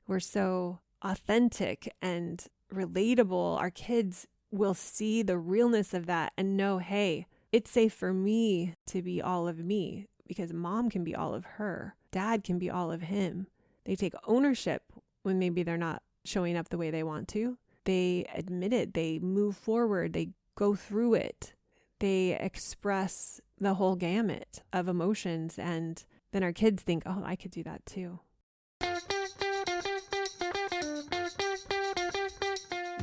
We're so authentic and relatable. Our kids will see the realness of that and know, hey, it's safe for me to be all of me because mom can be all of her. Dad can be all of him. They take ownership when maybe they're not showing up the way they want to. They admit it. They move forward. They go through it. They express the whole gamut of emotions. And then our kids think, oh, I could do that too.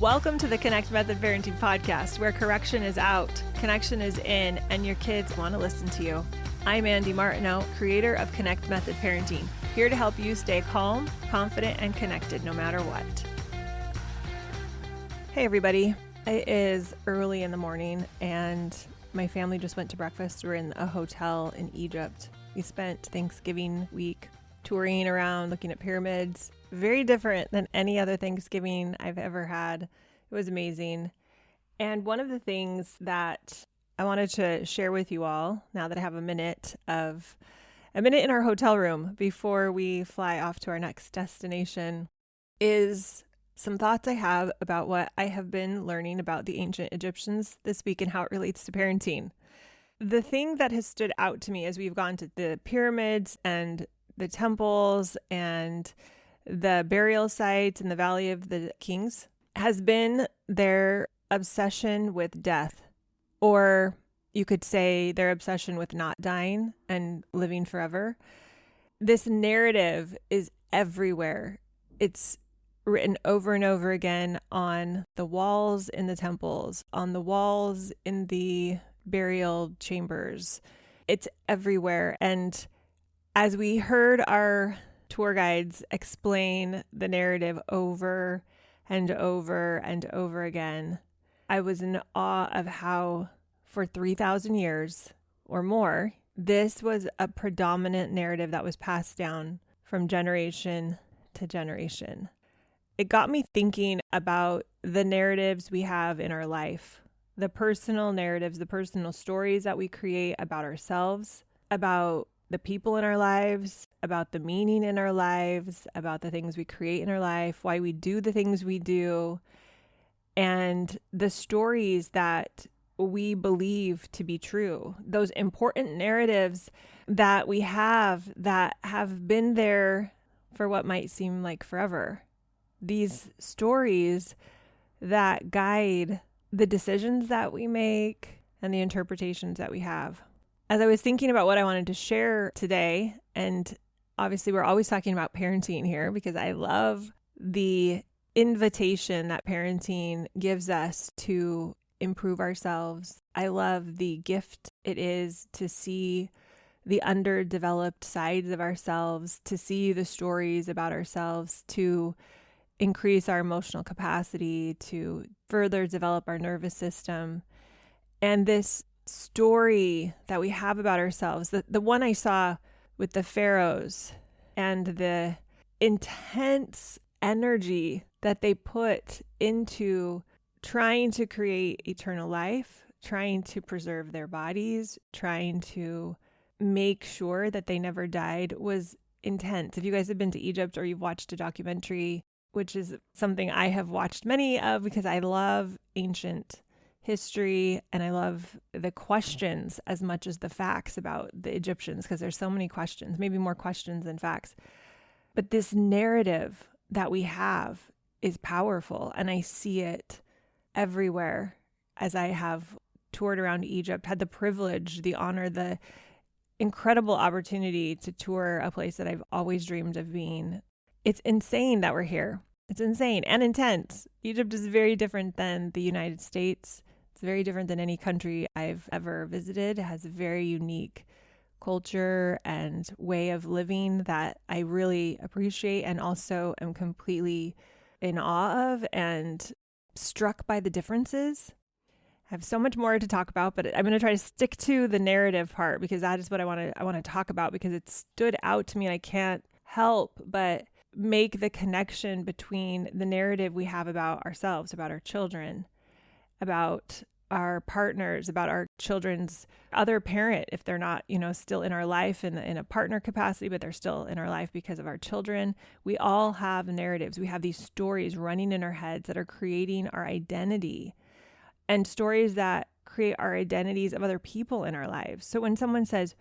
Welcome to the Connect Method Parenting Podcast, where correction is out, connection is in, and your kids want to listen to you. I'm Andy Martineau, creator of Connect Method Parenting, here to help you stay calm, confident, and connected no matter what. Hey everybody, it is early in the morning and my family just went to breakfast. We're in a hotel in Egypt. We spent Thanksgiving week touring around, looking at pyramids. Very different than any other Thanksgiving I've ever had. It was amazing. And one of the things that I wanted to share with you all, now that I have a minute in our hotel room before we fly off to our next destination, is some thoughts I have about what I have been learning about the ancient Egyptians this week and how it relates to parenting. The thing that has stood out to me as we've gone to the pyramids and the temples and the burial sites in the Valley of the Kings has been their obsession with death, or you could say their obsession with not dying and living forever. This narrative is everywhere. It's written over and over again on the walls in the temples, on the walls in the burial chambers. It's everywhere. And as we heard our tour guides explain the narrative over and over and over again, I was in awe of how for 3,000 years or more, this was a predominant narrative that was passed down from generation to generation. It got me thinking about the narratives we have in our life, the personal narratives, the personal stories that we create about ourselves, about the people in our lives, about the meaning in our lives, about the things we create in our life, why we do the things we do, and the stories that we believe to be true. Those important narratives that we have that have been there for what might seem like forever. These stories that guide the decisions that we make and the interpretations that we have. As I was thinking about what I wanted to share today, and obviously we're always talking about parenting here because I love the invitation that parenting gives us to improve ourselves. I love the gift it is to see the underdeveloped sides of ourselves, to see the stories about ourselves, to increase our emotional capacity, to further develop our nervous system. And this story that we have about ourselves, the one I saw with the pharaohs and the intense energy that they put into trying to create eternal life, trying to preserve their bodies, trying to make sure that they never died was intense. If you guys have been to Egypt or you've watched a documentary, which is something I have watched many of because I love ancient history and I love the questions as much as the facts about the Egyptians, because there's so many questions, maybe more questions than facts. But this narrative that we have is powerful, and I see it everywhere as I have toured around Egypt, had the privilege, the honor, the incredible opportunity to tour a place that I've always dreamed of being. It's insane that we're here. It's insane and intense. Egypt is very different than the United States. It's very different than any country I've ever visited. It has a very unique culture and way of living that I really appreciate and also am completely in awe of and struck by the differences. I have so much more to talk about, but I'm going to try to stick to the narrative part because that is what I want to talk about because it stood out to me and I can't help but make the connection between the narrative we have about ourselves, about our children, about our partners, about our children's other parent, if they're not, still in our life in a partner capacity, but they're still in our life because of our children. We all have narratives. We have these stories running in our heads that are creating our identity, and stories that create our identities of other people in our lives. So when someone says,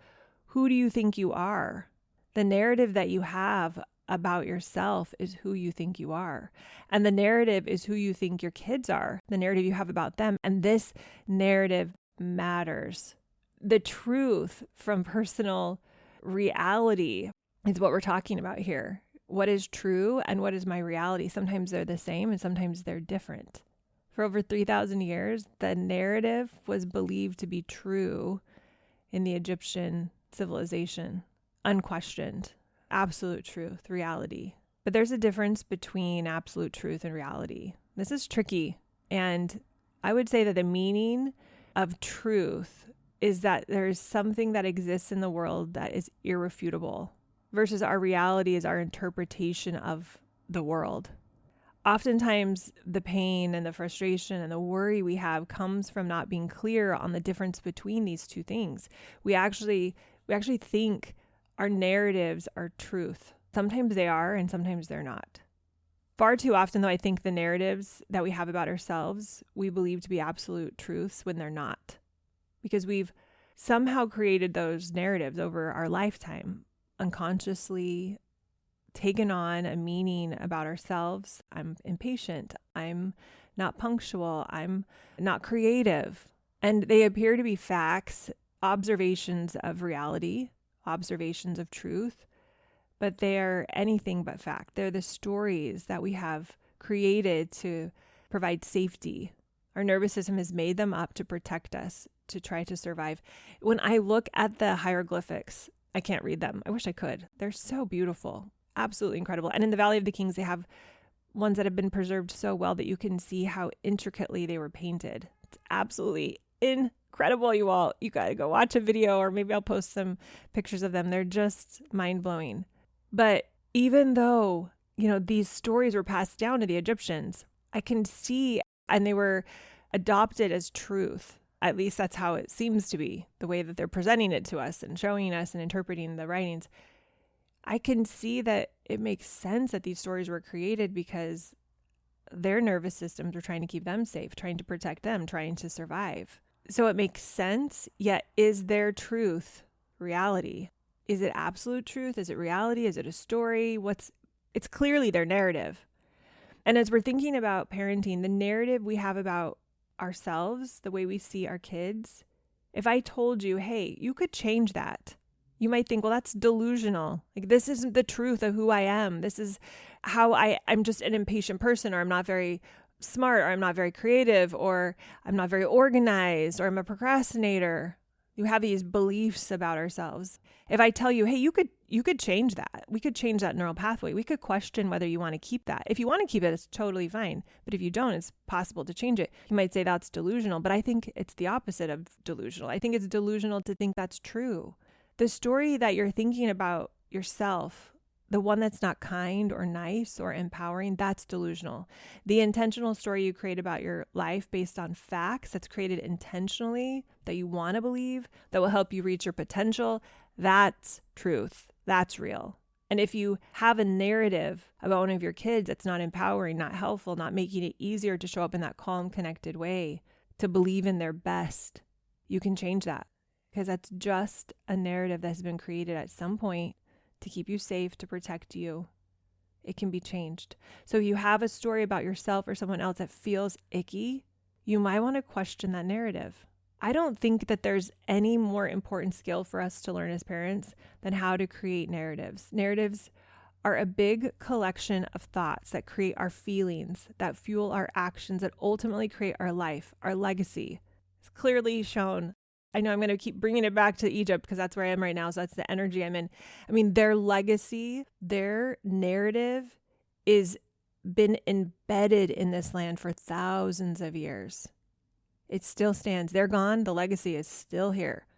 "Who do you think you are?" the narrative that you have about yourself is who you think you are. And the narrative is who you think your kids are, the narrative you have about them. And this narrative matters. The truth from personal reality is what we're talking about here. What is true and what is my reality? Sometimes they're the same and sometimes they're different. For over 3,000 years, the narrative was believed to be true in the Egyptian civilization, unquestioned. Absolute truth, reality. But there's a difference between absolute truth and reality. This is tricky. And I would say that the meaning of truth is that there is something that exists in the world that is irrefutable, versus our reality is our interpretation of the world. Oftentimes, the pain and the frustration and the worry we have comes from not being clear on the difference between these two things. We actually think our narratives are truth. Sometimes they are, and sometimes they're not. Far too often, though, I think the narratives that we have about ourselves, we believe to be absolute truths when they're not. Because we've somehow created those narratives over our lifetime, unconsciously taken on a meaning about ourselves. I'm impatient. I'm not punctual. I'm not creative. And they appear to be facts, observations of reality, observations of truth, but they are anything but fact. They're the stories that we have created to provide safety. Our nervous system has made them up to protect us, to try to survive. When I look at the hieroglyphics, I can't read them. I wish I could. They're so beautiful, absolutely incredible. And in the Valley of the Kings, they have ones that have been preserved so well that you can see how intricately they were painted. It's absolutely incredible, you all. You got to go watch a video, or maybe I'll post some pictures of them. They're just mind-blowing. But even though, these stories were passed down to the Egyptians, I can see, and they were adopted as truth. At least that's how it seems to be, the way that they're presenting it to us and showing us and interpreting the writings. I can see that it makes sense that these stories were created because their nervous systems were trying to keep them safe, trying to protect them, trying to survive. So it makes sense, yet is their truth reality? Is it absolute truth? Is it reality? Is it a story? It's clearly their narrative. And as we're thinking about parenting, the narrative we have about ourselves, the way we see our kids, if I told you, hey, you could change that, you might think, well, that's delusional. Like, this isn't the truth of who I am. This is how I'm just an impatient person, or I'm not very smart, or I'm not very creative, or I'm not very organized, or I'm a procrastinator. You have these beliefs about ourselves. If I tell you, hey, you could change that. We could change that neural pathway. We could question whether you want to keep that. If you want to keep it, it's totally fine. But if you don't, it's possible to change it. You might say that's delusional, but I think it's the opposite of delusional. I think it's delusional to think that's true. The story that you're thinking about yourself, the one that's not kind or nice or empowering, that's delusional. The intentional story you create about your life based on facts, that's created intentionally, that you want to believe, that will help you reach your potential, that's truth. That's real. And if you have a narrative about one of your kids that's not empowering, not helpful, not making it easier to show up in that calm, connected way, to believe in their best, you can change that. Because that's just a narrative that has been created at some point to keep you safe, to protect you. It can be changed. So if you have a story about yourself or someone else that feels icky, you might want to question that narrative. I don't think that there's any more important skill for us to learn as parents than how to create narratives. Narratives are a big collection of thoughts that create our feelings, that fuel our actions, that ultimately create our life, our legacy. It's clearly shown. I know I'm going to keep bringing it back to Egypt because that's where I am right now. So that's the energy I'm in. I mean, their legacy, their narrative is been embedded in this land for thousands of years. It still stands. They're gone. The legacy is still here.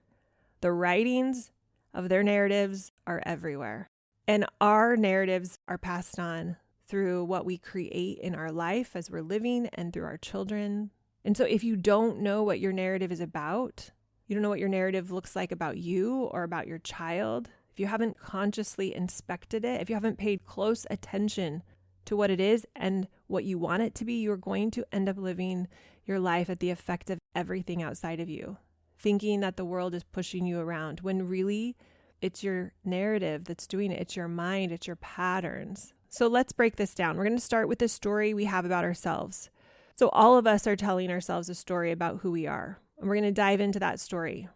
The writings of their narratives are everywhere. And our narratives are passed on through what we create in our life as we're living and through our children, And so if you don't know what your narrative is about, you don't know what your narrative looks like about you or about your child, if you haven't consciously inspected it, if you haven't paid close attention to what it is and what you want it to be, you're going to end up living your life at the effect of everything outside of you, thinking that the world is pushing you around when really it's your narrative that's doing it. It's your mind, it's your patterns. So let's break this down. We're going to start with the story we have about ourselves. So all of us are telling ourselves a story about who we are. And we're going to dive into that story.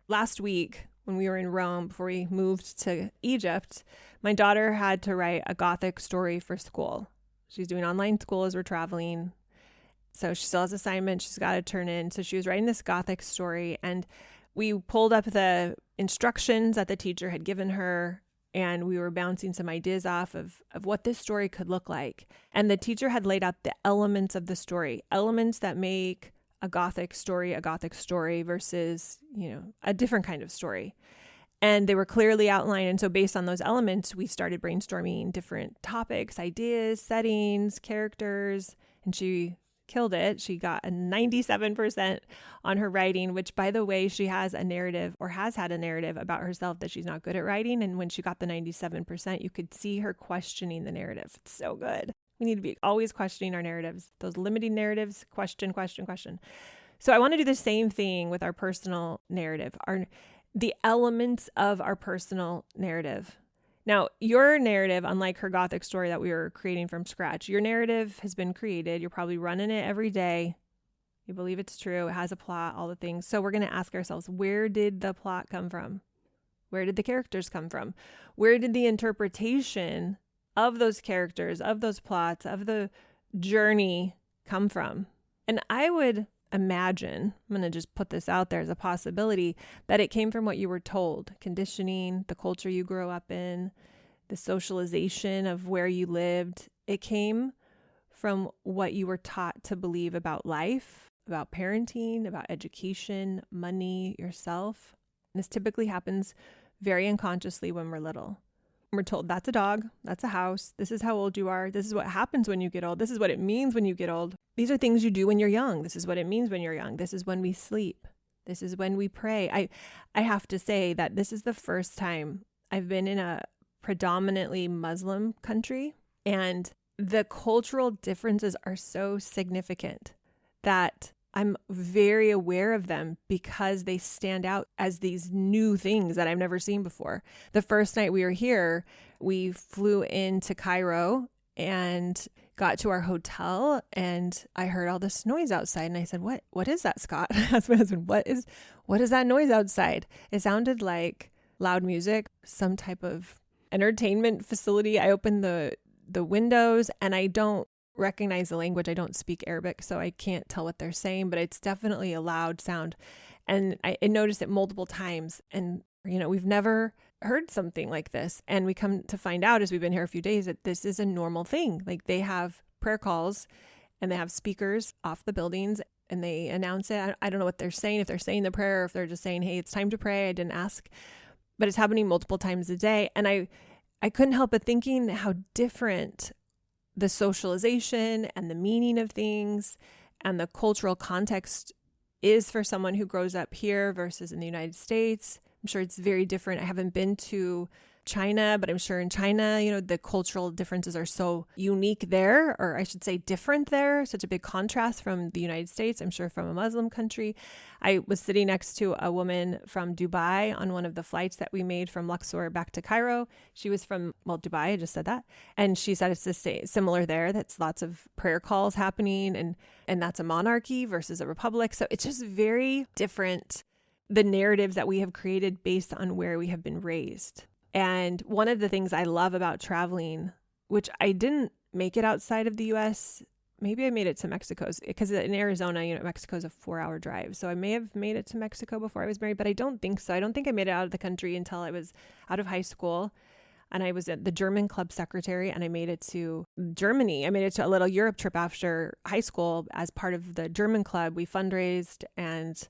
Last week, when we were in Rome, before we moved to Egypt, my daughter had to write a Gothic story for school. She's doing online school as we're traveling. So she still has assignments she's got to turn in. So she was writing this Gothic story, and we pulled up the instructions that the teacher had given her, and we were bouncing some ideas off of what this story could look like. And the teacher had laid out the elements of the story, elements that make a Gothic story versus, a different kind of story. And they were clearly outlined. And so based on those elements, we started brainstorming different topics, ideas, settings, characters, and she killed it. She got a 97% on her writing, which, by the way, she has a narrative or has had a narrative about herself that she's not good at writing. And when she got the 97%, you could see her questioning the narrative. It's so good. We need to be always questioning our narratives, those limiting narratives, question. So I want to do the same thing with our personal narrative, the elements of our personal narrative. Now, your narrative, unlike her Gothic story that we were creating from scratch, your narrative has been created. You're probably running it every day. You believe it's true. It has a plot, all the things. So we're going to ask ourselves, where did the plot come from? Where did the characters come from? Where did the interpretation of those characters, of those plots, of the journey come from? And I would imagine, I'm going to just put this out there as a possibility, that it came from what you were told, conditioning, the culture you grew up in, the socialization of where you lived. It came from what you were taught to believe about life, about parenting, about education, money, yourself. And this typically happens very unconsciously when we're little. We're told that's a dog, that's a house, this is how old you are, this is what happens when you get old, this is what it means when you get old. These are things you do when you're young. This is what it means when you're young. This is when we sleep. This is when we pray. I have to say that this is the first time I've been in a predominantly Muslim country, and the cultural differences are so significant that I'm very aware of them because they stand out as these new things that I've never seen before. The first night we were here, we flew into Cairo and got to our hotel, and I heard all this noise outside, and I said, what is that, Scott? I asked my husband, what is that noise outside? It sounded like loud music, some type of entertainment facility. I opened the windows, and I don't recognize the language. I don't speak Arabic, so I can't tell what they're saying, but it's definitely a loud sound. And I noticed it multiple times. And, we've never heard something like this. And we come to find out as we've been here a few days that this is a normal thing. Like, they have prayer calls and they have speakers off the buildings and they announce it. I don't know what they're saying, if they're saying the prayer, or if they're just saying, hey, it's time to pray. I didn't ask, but it's happening multiple times a day. And I couldn't help but thinking how different the socialization and the meaning of things and the cultural context is for someone who grows up here versus in the United States. I'm sure it's very different. I haven't been to China, but I'm sure in China, the cultural differences are so unique there, or I should say different there, such a big contrast from the United States. I'm sure from a Muslim country. I was sitting next to a woman from Dubai on one of the flights that we made from Luxor back to Cairo. She was from, Dubai, I just said that. And she said it's the similar there. That's lots of prayer calls happening, and that's a monarchy versus a republic. So it's just very different, the narratives that we have created based on where we have been raised. And one of the things I love about traveling, which I didn't make it outside of the US, maybe I made it to Mexico, because in Arizona, Mexico's a 4-hour drive. So I may have made it to Mexico before I was married, but I don't think so. I don't think I made it out of the country until I was out of high school. And I was at the German club secretary, and I made it to Germany. I made it to a little Europe trip after high school as part of the German club. We fundraised, and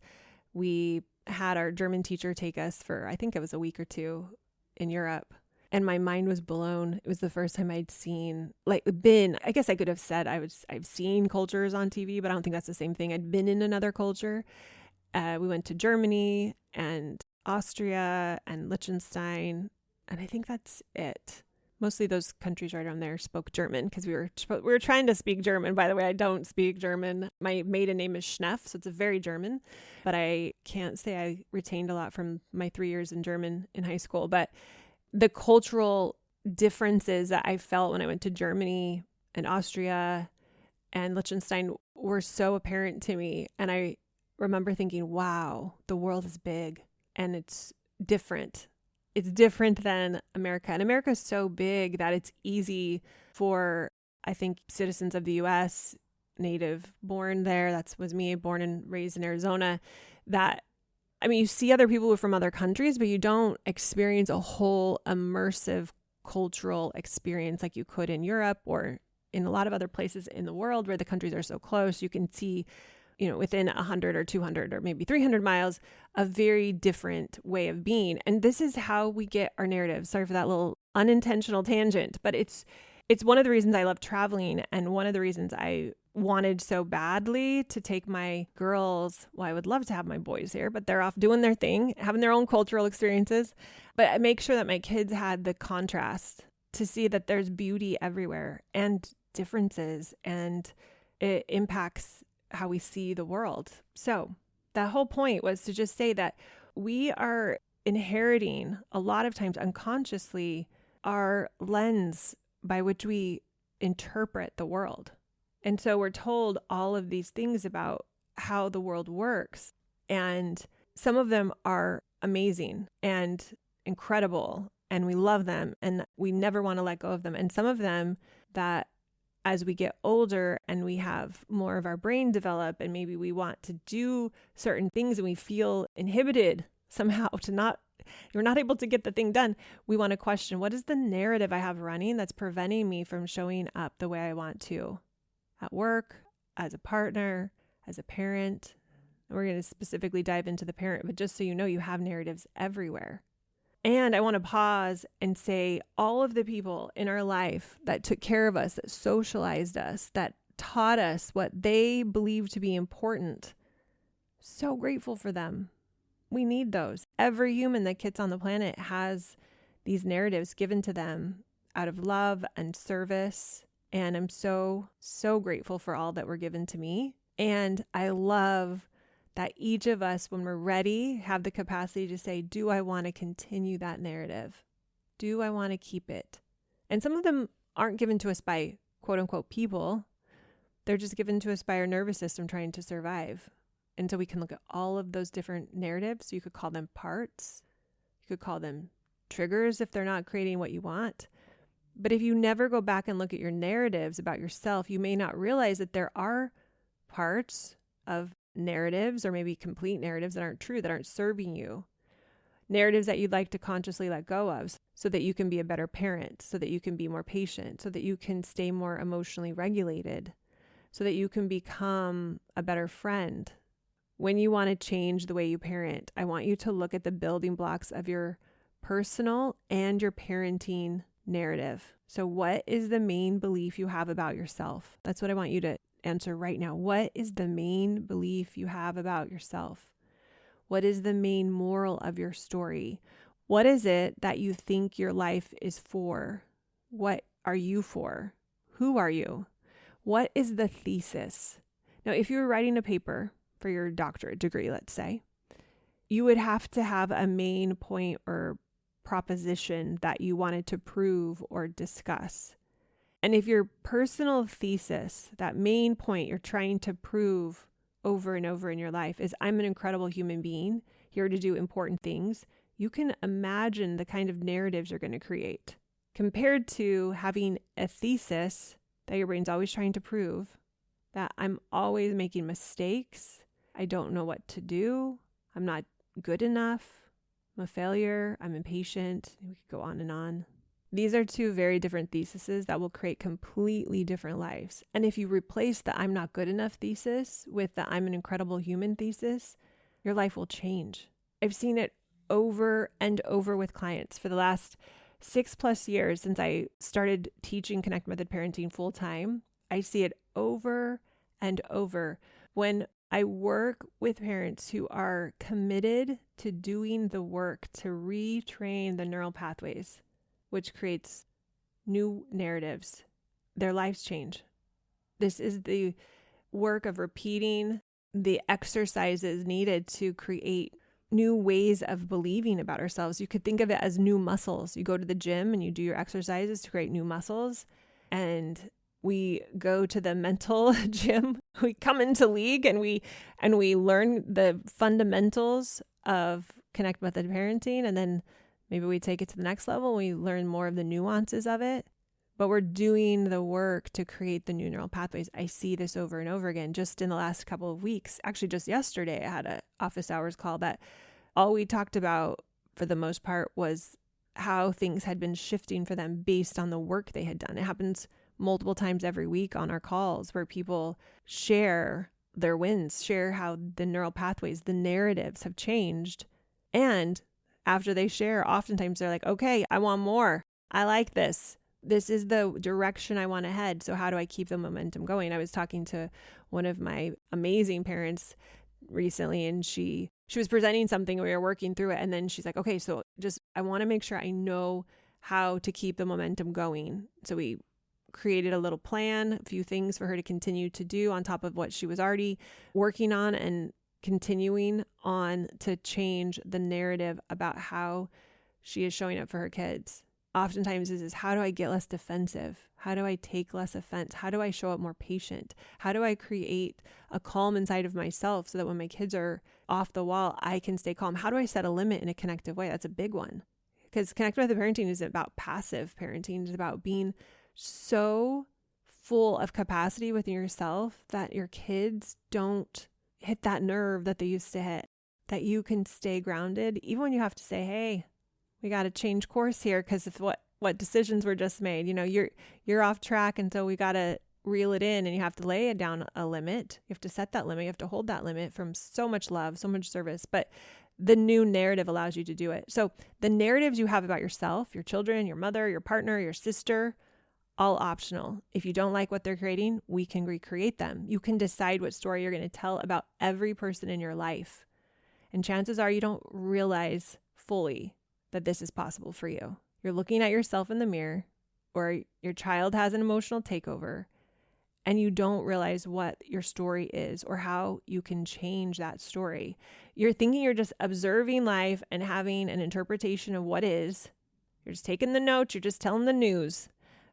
we had our German teacher take us for, I think it was a week or two in Europe. and my mind was blown. It was the first time I'd seen, I guess I could have said I've seen cultures on TV, but I don't think that's the same thing. I'd been in another culture. We went to Germany and Austria and Liechtenstein, and I think that's it. Mostly those countries right around there spoke German because we were trying to speak German. By the way, I don't speak German. My maiden name is Schneff, so it's a very German, but I can't say I retained a lot from my 3 years in German in high school. But the cultural differences that I felt when I went to Germany and Austria and Liechtenstein were so apparent to me. And I remember thinking, wow, the world is big and it's different. It's different than America. And America is so big that it's easy for, I think, citizens of the US, native born there, that was me, born and raised in Arizona, you see other people from other countries, but you don't experience a whole immersive cultural experience like you could in Europe or in a lot of other places in the world where the countries are so close. You can see, within 100 or 200 or maybe 300 miles, a very different way of being. And this is how we get our narrative. Sorry for that little unintentional tangent, but it's one of the reasons I love traveling, and one of the reasons I wanted so badly to take my girls. Well, I would love to have my boys here, but they're off doing their thing, having their own cultural experiences. But I make sure that my kids had the contrast to see that there's beauty everywhere and differences, and it impacts how we see the world. So the whole point was to just say that we are inheriting a lot of times unconsciously our lens by which we interpret the world. And so we're told all of these things about how the world works. And some of them are amazing and incredible, and we love them, and we never want to let go of them. And some of them that as we get older and we have more of our brain develop, and maybe we want to do certain things and we feel inhibited somehow you're not able to get the thing done. We want to question, what is the narrative I have running that's preventing me from showing up the way I want to at work, as a partner, as a parent? And we're going to specifically dive into the parent, but just so you know, you have narratives everywhere. And I want to pause and say all of the people in our life that took care of us, that socialized us, that taught us what they believe to be important, so grateful for them. We need those. Every human that gets on the planet has these narratives given to them out of love and service. And I'm so, so grateful for all that were given to me. And I love that each of us, when we're ready, have the capacity to say, do I want to continue that narrative? Do I want to keep it? And some of them aren't given to us by quote unquote people. They're just given to us by our nervous system trying to survive. And so we can look at all of those different narratives. You could call them parts. You could call them triggers if they're not creating what you want. But if you never go back and look at your narratives about yourself, you may not realize that there are parts of narratives, or maybe complete narratives that aren't true, that aren't serving you. Narratives that you'd like to consciously let go of so that you can be a better parent, so that you can be more patient, so that you can stay more emotionally regulated, so that you can become a better friend. When you want to change the way you parent, I want you to look at the building blocks of your personal and your parenting narrative. So what is the main belief you have about yourself? That's what I want you to answer right now. What is the main belief you have about yourself? What is the main moral of your story? What is it that you think your life is for? What are you for? Who are you? What is the thesis? Now, if you were writing a paper for your doctorate degree, let's say, you would have to have a main point or proposition that you wanted to prove or discuss. And if your personal thesis, that main point you're trying to prove over and over in your life is, I'm an incredible human being here to do important things, you can imagine the kind of narratives you're going to create compared to having a thesis that your brain's always trying to prove, that I'm always making mistakes, I don't know what to do, I'm not good enough, I'm a failure, I'm impatient. We could go on and on. These are two very different theses that will create completely different lives. And if you replace the I'm not good enough thesis with the I'm an incredible human thesis, your life will change. I've seen it over and over with clients for the last 6+ years since I started teaching Connect Method Parenting full time, I see it over and over when I work with parents who are committed to doing the work to retrain the neural pathways, which creates new narratives. Their lives change. This is the work of repeating the exercises needed to create new ways of believing about ourselves. You could think of it as new muscles. You go to the gym and you do your exercises to create new muscles. And we go to the mental gym. We come into league and we learn the fundamentals of Connect Method Parenting. And then maybe we take it to the next level. We learn more of the nuances of it. But we're doing the work to create the new neural pathways. I see this over and over again just in the last couple of weeks. Actually, just yesterday, I had an office hours call that all we talked about for the most part was how things had been shifting for them based on the work they had done. It happens multiple times every week on our calls where people share their wins, share how the neural pathways, the narratives have changed. And after they share, oftentimes they're like, okay, I want more. I like this. This is the direction I want to head. So how do I keep the momentum going? I was talking to one of my amazing parents recently, and she was presenting something. We were working through it. And then she's like, okay, so I want to make sure I know how to keep the momentum going. So we created a little plan, a few things for her to continue to do on top of what she was already working on and continuing on to change the narrative about how she is showing up for her kids. Oftentimes is how do I get less defensive? How do I take less offense? How do I show up more patient? How do I create a calm inside of myself so that when my kids are off the wall, I can stay calm? How do I set a limit in a connective way? That's a big one. Because Connect Method Parenting isn't about passive parenting. It's about being so full of capacity within yourself that your kids don't hit that nerve that they used to hit, that you can stay grounded even when you have to say, hey, we got to change course here because of what decisions were just made. You know, you're off track, and so we got to reel it in, and you have to lay it down a limit. You have to set that limit. You have to hold that limit from so much love, so much service. But the new narrative allows you to do it. So the narratives you have about yourself, your children, your mother, your partner, your sister, all optional. If you don't like what they're creating, we can recreate them. You can decide what story you're going to tell about every person in your life. And chances are you don't realize fully that this is possible for you. You're looking at yourself in the mirror, or your child has an emotional takeover, and you don't realize what your story is or how you can change that story. You're thinking you're just observing life and having an interpretation of what is. You're just taking the notes, you're just telling the news.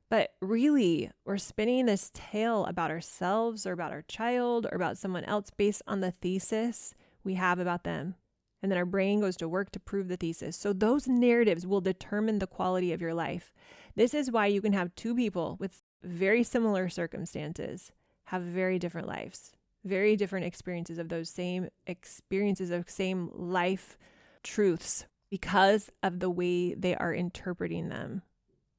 But really, we're spinning this tale about ourselves or about our child or about someone else based on the thesis we have about them. And then our brain goes to work to prove the thesis. So those narratives will determine the quality of your life. This is why you can have two people with very similar circumstances have very different lives, very different experiences of those same experiences of same life truths because of the way they are interpreting them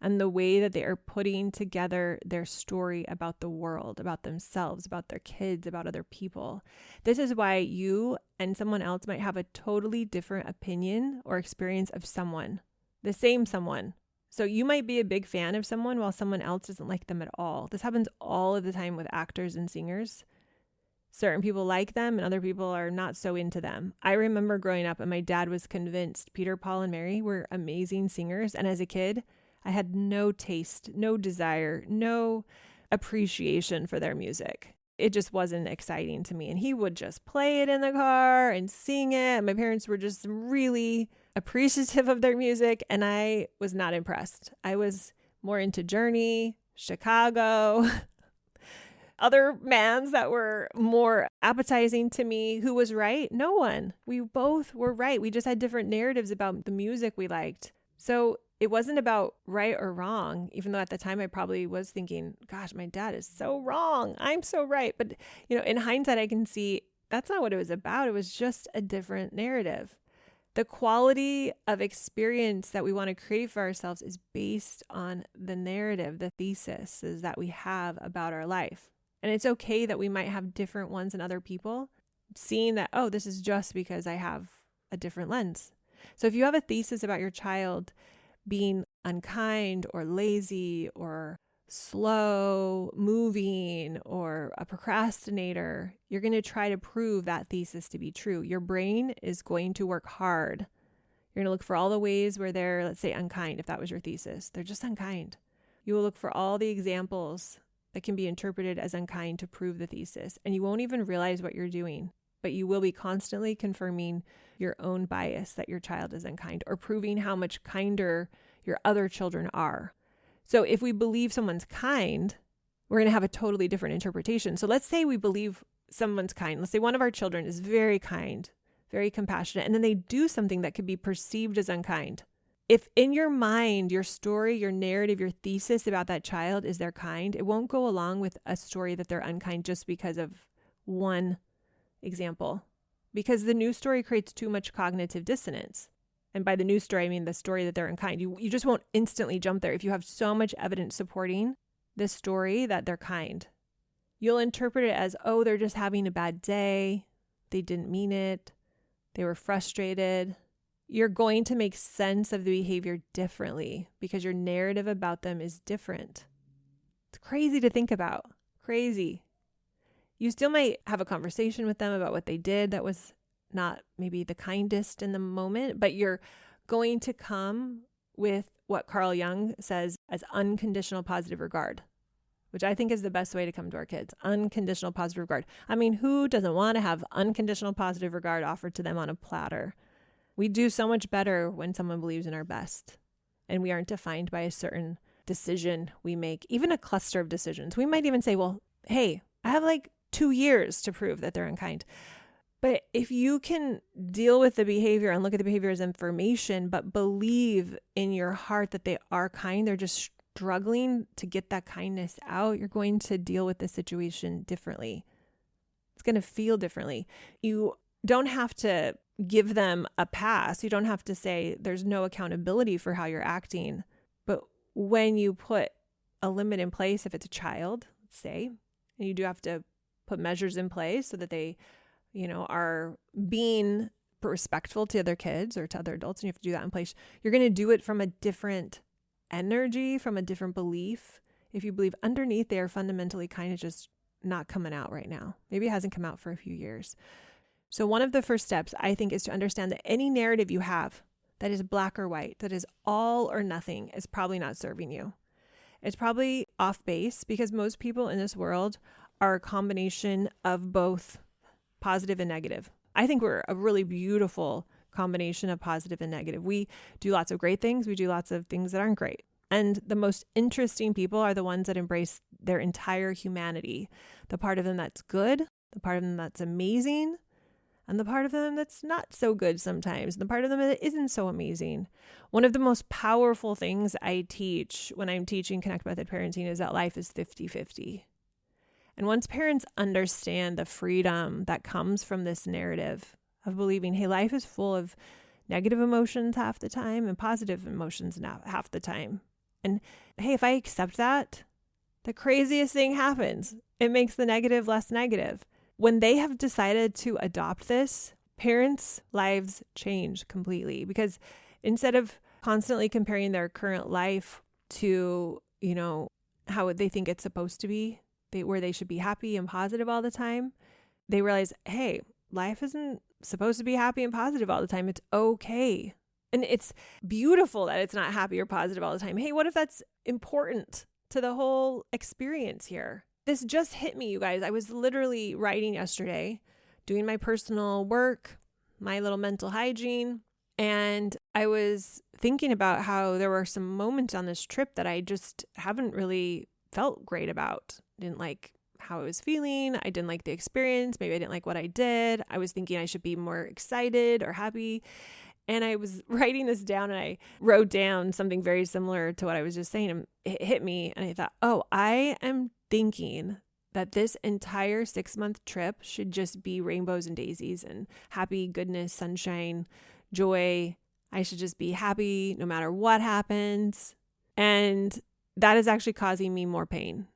and the way that they are putting together their story about the world, about themselves, about their kids, about other people. This is why you and someone else might have a totally different opinion or experience of someone, the same someone. So you might be a big fan of someone while someone else doesn't like them at all. This happens all of the time with actors and singers. Certain people like them and other people are not so into them. I remember growing up and my dad was convinced Peter, Paul, and Mary were amazing singers. And as a kid, I had no taste, no desire, no appreciation for their music. It just wasn't exciting to me. And he would just play it in the car and sing it. My parents were just really appreciative of their music, and I was not impressed. I was more into Journey, Chicago, other bands that were more appetizing to me. Who was right? No one. We both were right. We just had different narratives about the music we liked. So it wasn't about right or wrong, even though at the time I probably was thinking, gosh, my dad is so wrong. I'm so right. But, in hindsight, I can see that's not what it was about. It was just a different narrative. The quality of experience that we want to create for ourselves is based on the narrative, the thesis is that we have about our life. And it's okay that we might have different ones than other people, seeing that, oh, this is just because I have a different lens. So if you have a thesis about your child being unkind or lazy or slow moving or a procrastinator, you're going to try to prove that thesis to be true. Your brain is going to work hard. You're going to look for all the ways where they're, let's say, unkind. If that was your thesis, they're just unkind. You will look for all the examples that can be interpreted as unkind to prove the thesis. And you won't even realize what you're doing, but you will be constantly confirming your own bias that your child is unkind or proving how much kinder your other children are. So if we believe someone's kind, we're going to have a totally different interpretation. So let's say we believe someone's kind. Let's say one of our children is very kind, very compassionate, and then they do something that could be perceived as unkind. If in your mind, your story, your narrative, your thesis about that child is they're kind, it won't go along with a story that they're unkind just because of one example. Because the news story creates too much cognitive dissonance. And by the news story, I mean the story that they're unkind. You just won't instantly jump there if you have so much evidence supporting this story that they're kind. You'll interpret it as, oh, they're just having a bad day. They didn't mean it. They were frustrated. You're going to make sense of the behavior differently because your narrative about them is different. It's crazy to think about. Crazy. You still might have a conversation with them about what they did that was not maybe the kindest in the moment, but you're going to come with what Carl Jung says as unconditional positive regard, which I think is the best way to come to our kids. Unconditional positive regard. I mean, who doesn't want to have unconditional positive regard offered to them on a platter? We do so much better when someone believes in our best and we aren't defined by a certain decision we make, even a cluster of decisions. We might even say, well, hey, I have like 2 years to prove that they're unkind. But if you can deal with the behavior and look at the behavior as information, but believe in your heart that they are kind, they're just struggling to get that kindness out, you're going to deal with the situation differently. It's going to feel differently. You don't have to give them a pass. You don't have to say there's no accountability for how you're acting. But when you put a limit in place, if it's a child, let's say, and you do have to put measures in place so that they, are being respectful to other kids or to other adults, and you have to do that in place, you're going to do it from a different energy, from a different belief. If you believe underneath they are fundamentally kind, it's just not coming out right now. Maybe it hasn't come out for a few years. So one of the first steps, I think, is to understand that any narrative you have that is black or white, that is all or nothing, is probably not serving you. It's probably off base because most people in this world are a combination of both positive and negative. I think we're a really beautiful combination of positive and negative. We do lots of great things. We do lots of things that aren't great. And the most interesting people are the ones that embrace their entire humanity. The part of them that's good, the part of them that's amazing, and the part of them that's not so good sometimes, and the part of them that isn't so amazing. One of the most powerful things I teach when I'm teaching Connect Method Parenting is that life is 50-50. And once parents understand the freedom that comes from this narrative of believing, hey, life is full of negative emotions half the time and positive emotions half the time. And hey, if I accept that, the craziest thing happens. It makes the negative less negative. When they have decided to adopt this, parents' lives change completely because instead of constantly comparing their current life to, how they think it's supposed to be, where they should be happy and positive all the time, they realize, hey, life isn't supposed to be happy and positive all the time. It's okay. And it's beautiful that it's not happy or positive all the time. Hey, what if that's important to the whole experience here? This just hit me, you guys. I was literally writing yesterday, doing my personal work, my little mental hygiene, and I was thinking about how there were some moments on this trip that I just haven't really felt great about. Didn't like how I was feeling. I didn't like the experience. Maybe I didn't like what I did. I was thinking I should be more excited or happy. And I was writing this down and I wrote down something very similar to what I was just saying. And it hit me and I thought, oh, I am thinking that this entire 6-month trip should just be rainbows and daisies and happy, goodness, sunshine, joy. I should just be happy no matter what happens. And that is actually causing me more pain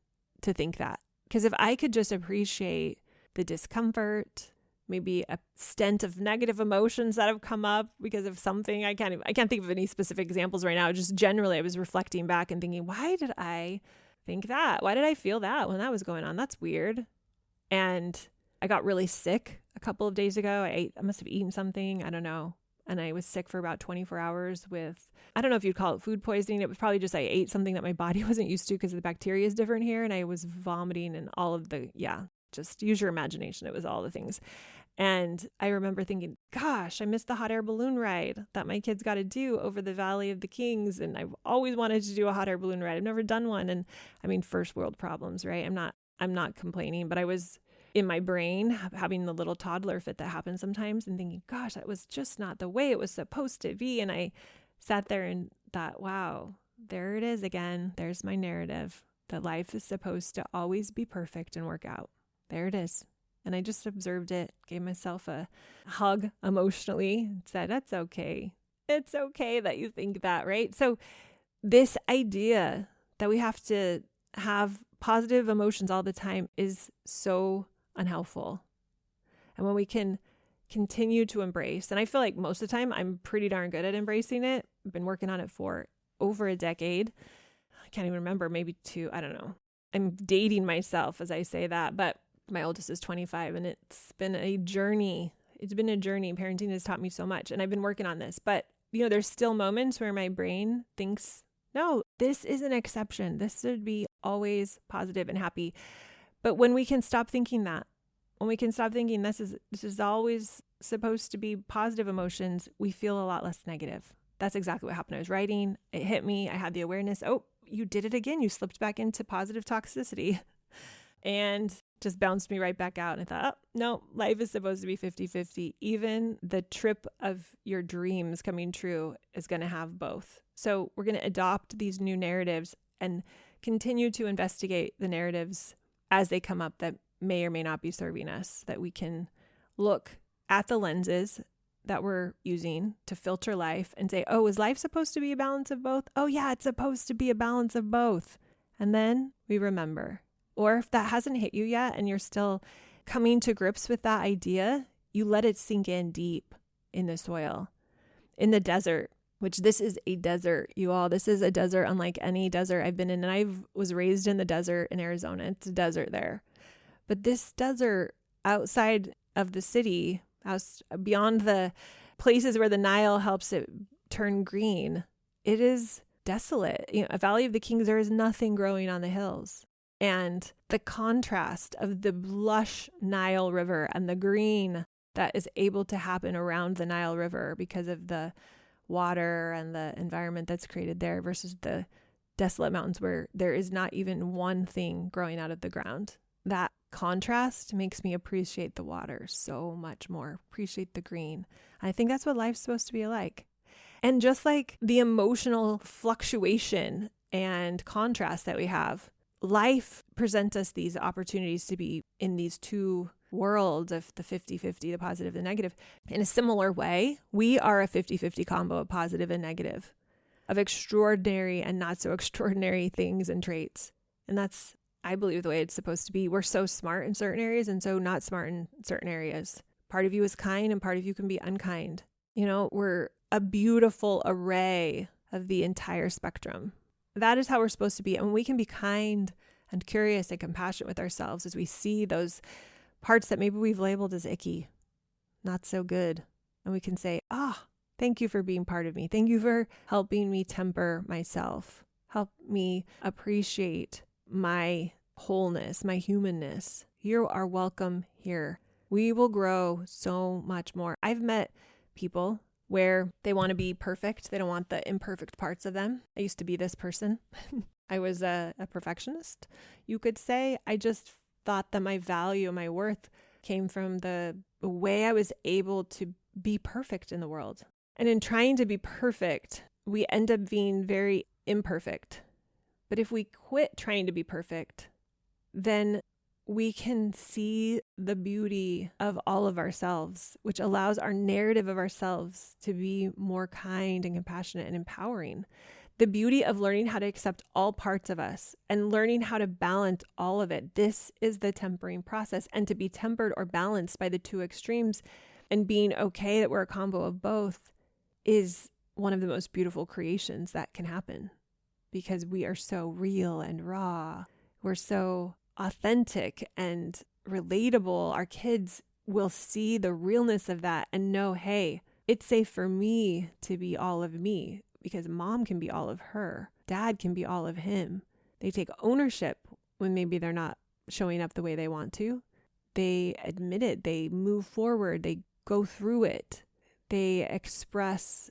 to think that. Because if I could just appreciate the discomfort, maybe a stent of negative emotions that have come up because of something. I can't think of any specific examples right now. Just generally, I was reflecting back and thinking, why did I think that? Why did I feel that when that was going on? That's weird. And I got really sick a couple of days ago. I must have eaten something. I don't know. And I was sick for about 24 hours with, I don't know if you'd call it food poisoning. It was probably just I ate something that my body wasn't used to because the bacteria is different here. And I was vomiting and all of the, just use your imagination. It was all the things. And I remember thinking, gosh, I missed the hot air balloon ride that my kids got to do over the Valley of the Kings. And I've always wanted to do a hot air balloon ride. I've never done one. And I mean, first world problems, right? I'm not complaining, but I was in my brain having the little toddler fit that happens sometimes and thinking, gosh, that was just not the way it was supposed to be. And I sat there and thought, wow, there it is again. There's my narrative that life is supposed to always be perfect and work out. There it is. And I just observed it, gave myself a hug emotionally, and said, that's okay. It's okay that you think that, right? So this idea that we have to have positive emotions all the time is so unhelpful. And when we can continue to embrace, and I feel like most of the time I'm pretty darn good at embracing it. I've been working on it for over a decade. I can't even remember, maybe two, I don't know. I'm dating myself as I say that, but my oldest is 25 and it's been a journey. It's been a journey. Parenting has taught me so much and I've been working on this, but there's still moments where my brain thinks, no, this is an exception. This should be always positive and happy. But when we can stop thinking that, when we can stop thinking this is always supposed to be positive emotions, we feel a lot less negative. That's exactly what happened. I was writing, it hit me. I had the awareness, oh, you did it again. You slipped back into positive toxicity and just bounced me right back out. And I thought, oh, no, life is supposed to be 50-50. Even the trip of your dreams coming true is going to have both. So we're going to adopt these new narratives and continue to investigate the narratives as they come up that may or may not be serving us, that we can look at the lenses that we're using to filter life and say, oh, is life supposed to be a balance of both? Oh yeah, it's supposed to be a balance of both. And then we remember. Or if that hasn't hit you yet and you're still coming to grips with that idea, you let it sink in deep in the soil, in the desert, which this is a desert, you all. This is a desert unlike any desert I've been in. And I was raised in the desert in Arizona. It's a desert there. But this desert outside of the city, beyond the places where the Nile helps it turn green, it is desolate. A Valley of the Kings, there is nothing growing on the hills. And the contrast of the lush Nile River and the green that is able to happen around the Nile River because of the water and the environment that's created there versus the desolate mountains where there is not even one thing growing out of the ground. That contrast makes me appreciate the water so much more, appreciate the green. I think that's what life's supposed to be like. And just like the emotional fluctuation and contrast that we have, life presents us these opportunities to be in these two worlds of the 50-50, the positive and negative. In a similar way, we are a 50-50 combo of positive and negative, of extraordinary and not so extraordinary things and traits. And that's, I believe, the way it's supposed to be. We're so smart in certain areas and so not smart in certain areas. Part of you is kind and part of you can be unkind. We're a beautiful array of the entire spectrum. That is how we're supposed to be. And we can be kind and curious and compassionate with ourselves as we see those parts that maybe we've labeled as icky, not so good. And we can say, thank you for being part of me. Thank you for helping me temper myself. Help me appreciate my wholeness, my humanness. You are welcome here. We will grow so much more. I've met people where they want to be perfect. They don't want the imperfect parts of them. I used to be this person. I was a perfectionist, you could say. I just thought that my value, my worth came from the way I was able to be perfect in the world. And in trying to be perfect, we end up being very imperfect. But if we quit trying to be perfect, then we can see the beauty of all of ourselves, which allows our narrative of ourselves to be more kind and compassionate and empowering. The beauty of learning how to accept all parts of us and learning how to balance all of it. This is the tempering process. And to be tempered or balanced by the two extremes and being okay that we're a combo of both is one of the most beautiful creations that can happen, because we are so real and raw. We're so authentic and relatable. Our kids will see the realness of that and know, hey, it's safe for me to be all of me, because mom can be all of her. Dad can be all of him. They take ownership when maybe they're not showing up the way they want to. They admit it. They move forward. They go through it. They express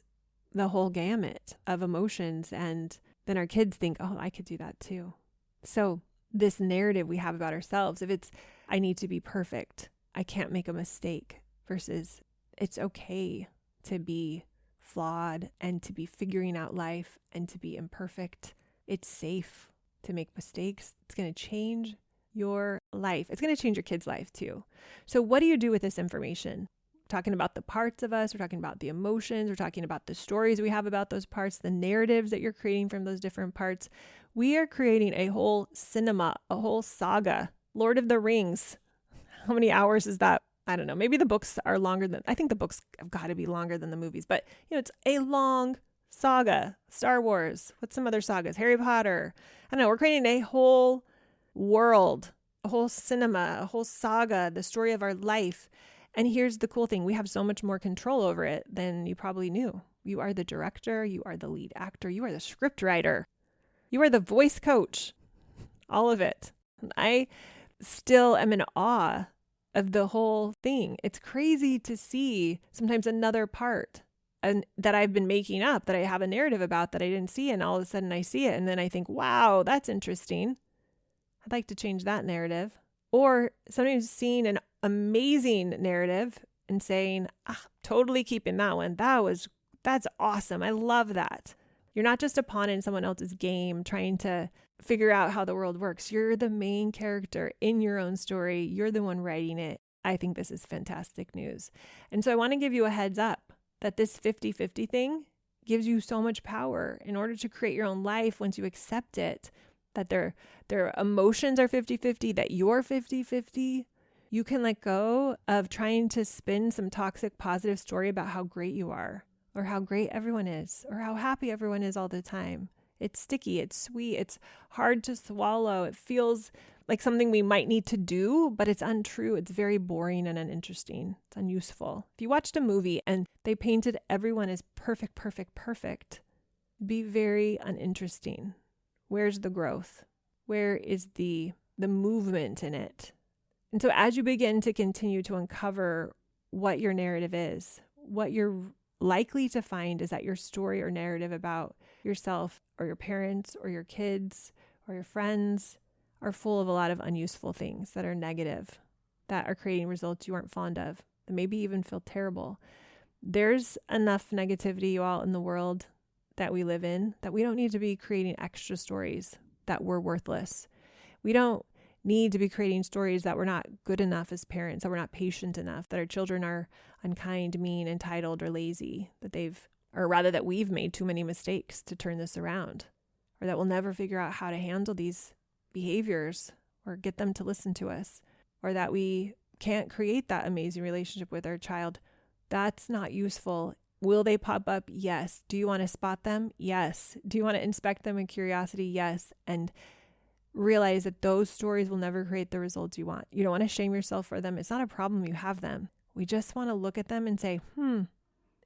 the whole gamut of emotions. And then our kids think, oh, I could do that too. So this narrative we have about ourselves, if it's, I need to be perfect, I can't make a mistake, versus it's okay to be flawed and to be figuring out life and to be imperfect. It's safe to make mistakes. It's going to change your life. It's going to change your kid's life too. So what do you do with this information? We're talking about the parts of us. We're talking about the emotions. We're talking about the stories we have about those parts, the narratives that you're creating from those different parts. We are creating a whole cinema, a whole saga. Lord of the Rings. How many hours is that? I don't know. Maybe the books are longer than, I think the books have got to be longer than the movies, but it's a long saga. Star Wars. What's some other sagas? Harry Potter. I don't know. We're creating a whole world, a whole cinema, a whole saga, the story of our life. And here's the cool thing. We have so much more control over it than you probably knew. You are the director. You are the lead actor. You are the script writer. You are the voice coach. All of it. I still am in awe of the whole thing. It's crazy to see sometimes another part and that I've been making up, that I have a narrative about that I didn't see, and all of a sudden I see it and then I think, wow, that's interesting. I'd like to change that narrative. Or sometimes seeing an amazing narrative and saying, totally keeping that one. That's awesome. I love that. You're not just a pawn in someone else's game trying to figure out how the world works. You're the main character in your own story. You're the one writing it. I think this is fantastic news. And so I want to give you a heads up that this 50-50 thing gives you so much power in order to create your own life once you accept it, that their emotions are 50-50, that you're 50-50. You can let go of trying to spin some toxic positive story about how great you are, or how great everyone is, or how happy everyone is all the time. It's sticky, it's sweet, it's hard to swallow. It feels like something we might need to do, but it's untrue. It's very boring and uninteresting. It's unuseful. If you watched a movie and they painted everyone as perfect, it'd be very uninteresting. Where's the growth? Where is the movement in it? And so as you begin to continue to uncover what your narrative is, what you're likely to find is that your story or narrative about yourself or your parents or your kids or your friends are full of a lot of unuseful things that are negative, that are creating results you aren't fond of, that maybe even feel terrible. There's enough negativity, you all, in the world that we live in, that we don't need to be creating extra stories that we're worthless. We don't need to be creating stories that we're not good enough as parents, that we're not patient enough, that our children are unkind, mean, entitled, or lazy, that we've made too many mistakes to turn this around, or that we'll never figure out how to handle these behaviors or get them to listen to us, or that we can't create that amazing relationship with our child. That's not useful. Will they pop up? Yes. Do you want to spot them? Yes. Do you want to inspect them in curiosity? Yes. And realize that those stories will never create the results you want. You don't want to shame yourself for them. It's not a problem. You have them. We just want to look at them and say,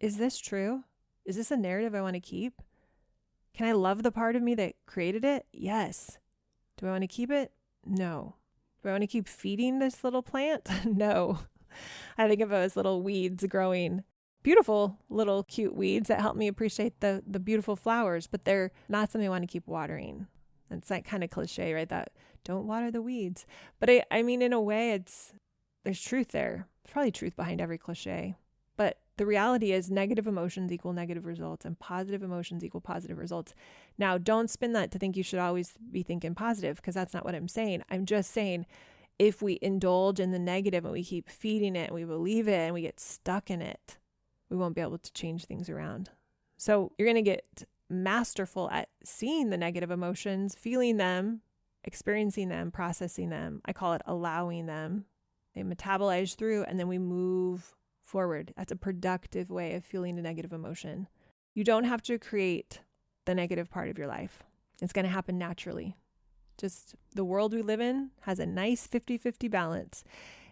is this true? Is this a narrative I want to keep? Can I love the part of me that created it? Yes. Do I want to keep it? No. Do I want to keep feeding this little plant? No. I think of it as little weeds growing. Beautiful little cute weeds that help me appreciate the beautiful flowers, but they're not something I want to keep watering. It's that kind of cliche, right? That don't water the weeds. But I mean, in a way, there's truth there. There's probably truth behind every cliche. But the reality is negative emotions equal negative results and positive emotions equal positive results. Now, don't spin that to think you should always be thinking positive, because that's not what I'm saying. I'm just saying if we indulge in the negative and we keep feeding it and we believe it and we get stuck in it, we won't be able to change things around. So you're going to get masterful at seeing the negative emotions, feeling them, experiencing them, processing them. I call it allowing them. They metabolize through and then we move forward. That's a productive way of feeling a negative emotion. You don't have to create the negative part of your life. It's going to happen naturally. Just the world we live in has a nice 50-50 balance.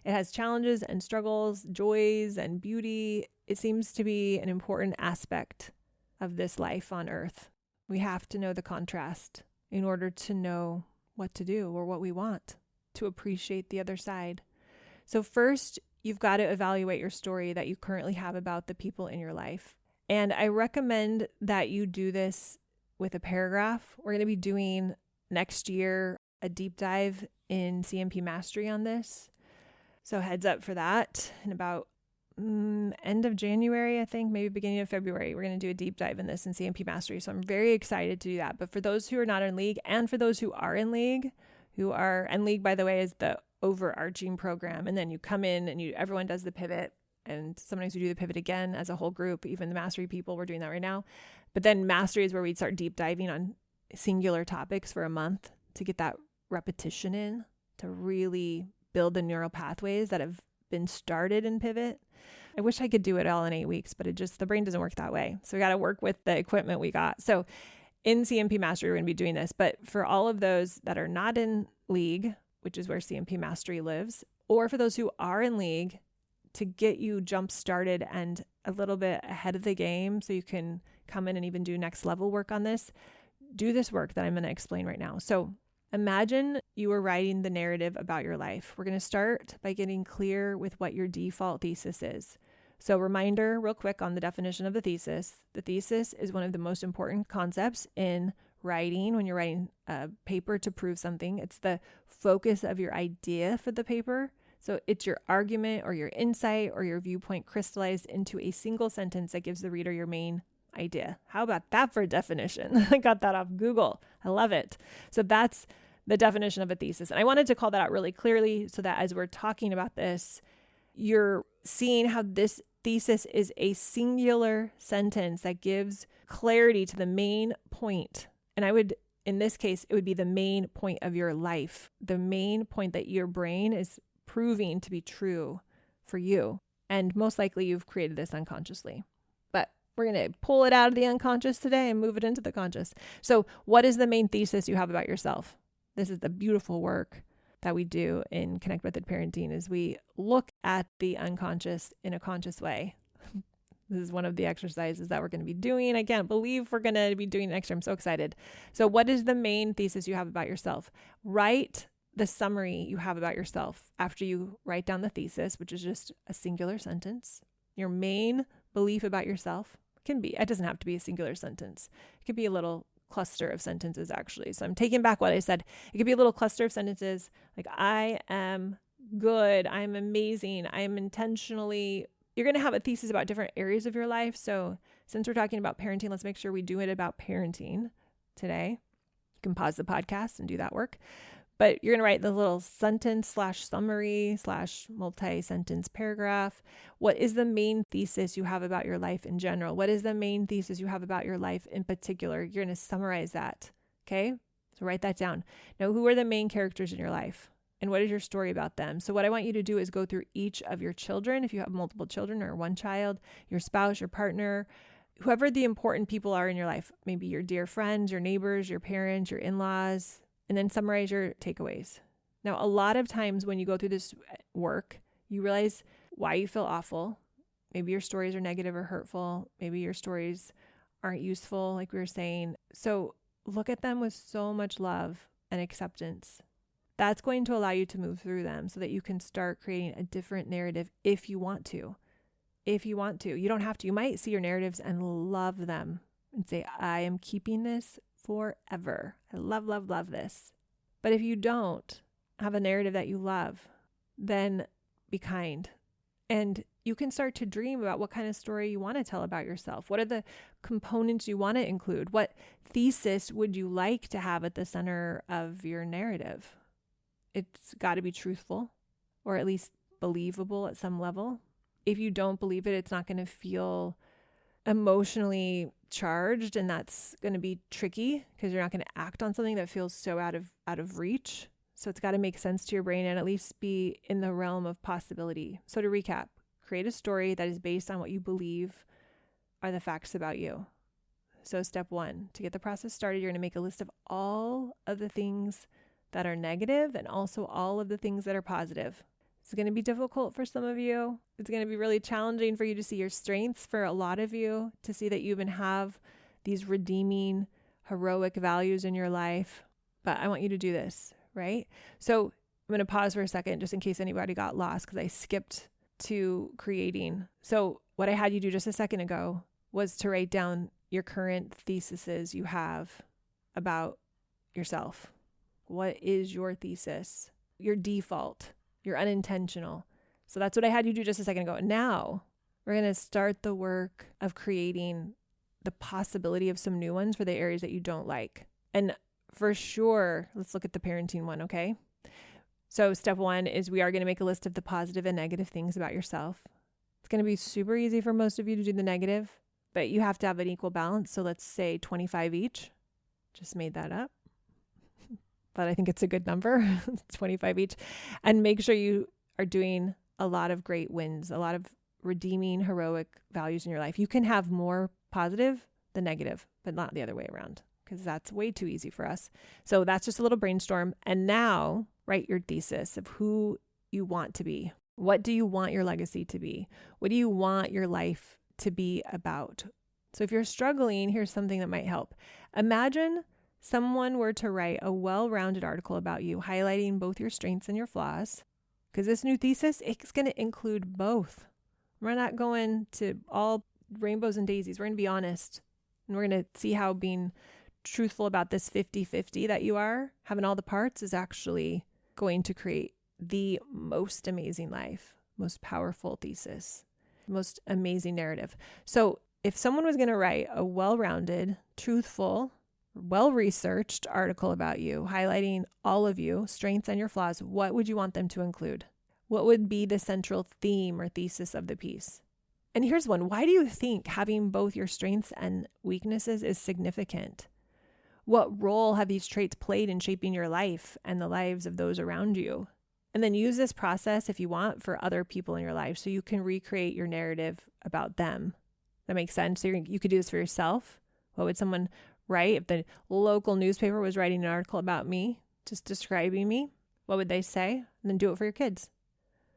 It has challenges and struggles, joys and beauty. It seems to be an important aspect of this life on earth. We have to know the contrast in order to know what to do or what we want, to appreciate the other side. So first, you've got to evaluate your story that you currently have about the people in your life. And I recommend that you do this with a paragraph. We're going to be doing next year a deep dive in CMP Mastery on this. So heads up for that. In about end of January, I think, maybe beginning of February, we're going to do a deep dive in this in CMP Mastery. So I'm very excited to do that. But for those who are not in league and for those who are in league, and league, by the way, is the overarching program. And then you come in and everyone does the pivot. And sometimes we do the pivot again as a whole group, even the mastery people, we're doing that right now. But then mastery is where we'd start deep diving on singular topics for a month to get that repetition in, to really build the neural pathways that have been started in pivot. I wish I could do it all in 8 weeks, but the brain doesn't work that way. So we got to work with the equipment we got. So in CMP Mastery, we're going to be doing this. But for all of those that are not in league, which is where CMP Mastery lives, or for those who are in league, to get you jump started and a little bit ahead of the game so you can come in and even do next level work on this, do this work that I'm going to explain right now. So imagine you were writing the narrative about your life. We're going to start by getting clear with what your default thesis is. So reminder real quick on the definition of the thesis. The thesis is one of the most important concepts in writing when you're writing a paper to prove something. It's the focus of your idea for the paper. So it's your argument or your insight or your viewpoint crystallized into a single sentence that gives the reader your main idea. How about that for a definition? I got that off Google. I love it. So that's the definition of a thesis. And I wanted to call that out really clearly so that as we're talking about this, you're seeing how this thesis is a singular sentence that gives clarity to the main point. And in this case, it would be the main point of your life, the main point that your brain is proving to be true for you. And most likely you've created this unconsciously. But we're going to pull it out of the unconscious today and move it into the conscious. So what is the main thesis you have about yourself? This is the beautiful work that we do in Connect Method Parenting, is we look at the unconscious in a conscious way. This is one of the exercises that we're going to be doing. I can't believe we're going to be doing next year. I'm so excited. So what is the main thesis you have about yourself? Write the summary you have about yourself after you write down the thesis, which is just a singular sentence. Your main belief about yourself it doesn't have to be a singular sentence. It could be a little cluster of sentences, actually. So I'm taking back what I said. It could be a little cluster of sentences like, I am good, I'm amazing, I'm intentionally. You're going to have a thesis about different areas of your life. So since we're talking about parenting, let's make sure we do it about parenting today. You can pause the podcast and do that work. But you're going to write the little sentence /summary /multi-sentence paragraph. What is the main thesis you have about your life in general? What is the main thesis you have about your life in particular? You're going to summarize that. Okay? So write that down. Now, who are the main characters in your life? And what is your story about them? So what I want you to do is go through each of your children, if you have multiple children or one child, your spouse, your partner, whoever the important people are in your life, maybe your dear friends, your neighbors, your parents, your in-laws, and then summarize your takeaways. Now, a lot of times when you go through this work, you realize why you feel awful. Maybe your stories are negative or hurtful. Maybe your stories aren't useful, like we were saying. So look at them with so much love and acceptance. That's going to allow you to move through them so that you can start creating a different narrative if you want to. If you want to. You don't have to. You might see your narratives and love them and say, I am keeping this forever. I love, love, love this. But if you don't have a narrative that you love, then be kind. And you can start to dream about what kind of story you want to tell about yourself. What are the components you want to include? What thesis would you like to have at the center of your narrative? It's got to be truthful, or at least believable at some level. If you don't believe it, it's not going to feel emotionally charged, and that's going to be tricky because you're not going to act on something that feels so out of reach. So it's got to make sense to your brain and at least be in the realm of possibility. So to recap, create a story that is based on what you believe are the facts about you. So step 1, to get the process started, you're going to make a list of all of the things that are negative and also all of the things that are positive. It's going to be difficult for some of you. It's going to be really challenging for you to see your strengths, for a lot of you to see that you even have these redeeming, heroic values in your life. But I want you to do this, right? So I'm going to pause for a second just in case anybody got lost because I skipped to creating. So what I had you do just a second ago was to write down your current theses you have about yourself. What is your thesis? Your default, your unintentional. So that's what I had you do just a second ago. Now we're going to start the work of creating the possibility of some new ones for the areas that you don't like. And for sure, let's look at the parenting one, okay? So step 1 is we are going to make a list of the positive and negative things about yourself. It's going to be super easy for most of you to do the negative, but you have to have an equal balance. So let's say 25 each. Just made that up, but I think it's a good number, 25 each. And make sure you are doing a lot of great wins, a lot of redeeming, heroic values in your life. You can have more positive than negative, but not the other way around, because that's way too easy for us. So that's just a little brainstorm. And now write your thesis of who you want to be. What do you want your legacy to be? What do you want your life to be about? So if you're struggling, here's something that might help. Imagine someone were to write a well-rounded article about you, highlighting both your strengths and your flaws, because this new thesis, it's going to include both. We're not going to all rainbows and daisies. We're going to be honest, and we're going to see how being truthful about this 50-50 that you are, having all the parts, is actually going to create the most amazing life, most powerful thesis, most amazing narrative. So if someone was going to write a well-rounded, truthful, well-researched article about you, highlighting all of you, strengths and your flaws, what would you want them to include? What would be the central theme or thesis of the piece? And here's one. Why do you think having both your strengths and weaknesses is significant? What role have these traits played in shaping your life and the lives of those around you? And then use this process, if you want, for other people in your life so you can recreate your narrative about them. That makes sense? So you could do this for yourself. What would someone write if the local newspaper was writing an article about me, just describing me? What would they say? And then do it for your kids.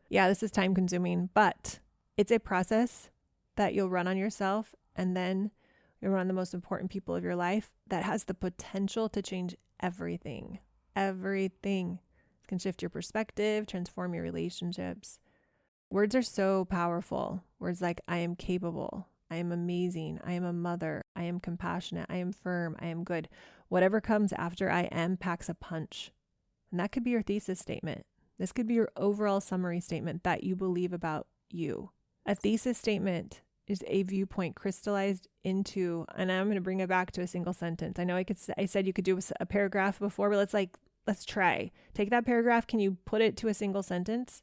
Yeah, this is time consuming, but it's a process that you'll run on yourself, and then you'll run on the most important people of your life that has the potential to change everything. Everything. It can shift your perspective, transform your relationships. Words are so powerful. Words like, I am capable, I am amazing, I am a mother, I am compassionate, I am firm, I am good. Whatever comes after I am packs a punch. And that could be your thesis statement. This could be your overall summary statement that you believe about you. A thesis statement is a viewpoint crystallized into, and I'm going to bring it back to a single sentence. I know I said you could do a paragraph before, but let's try. Take that paragraph. Can you put it to a single sentence?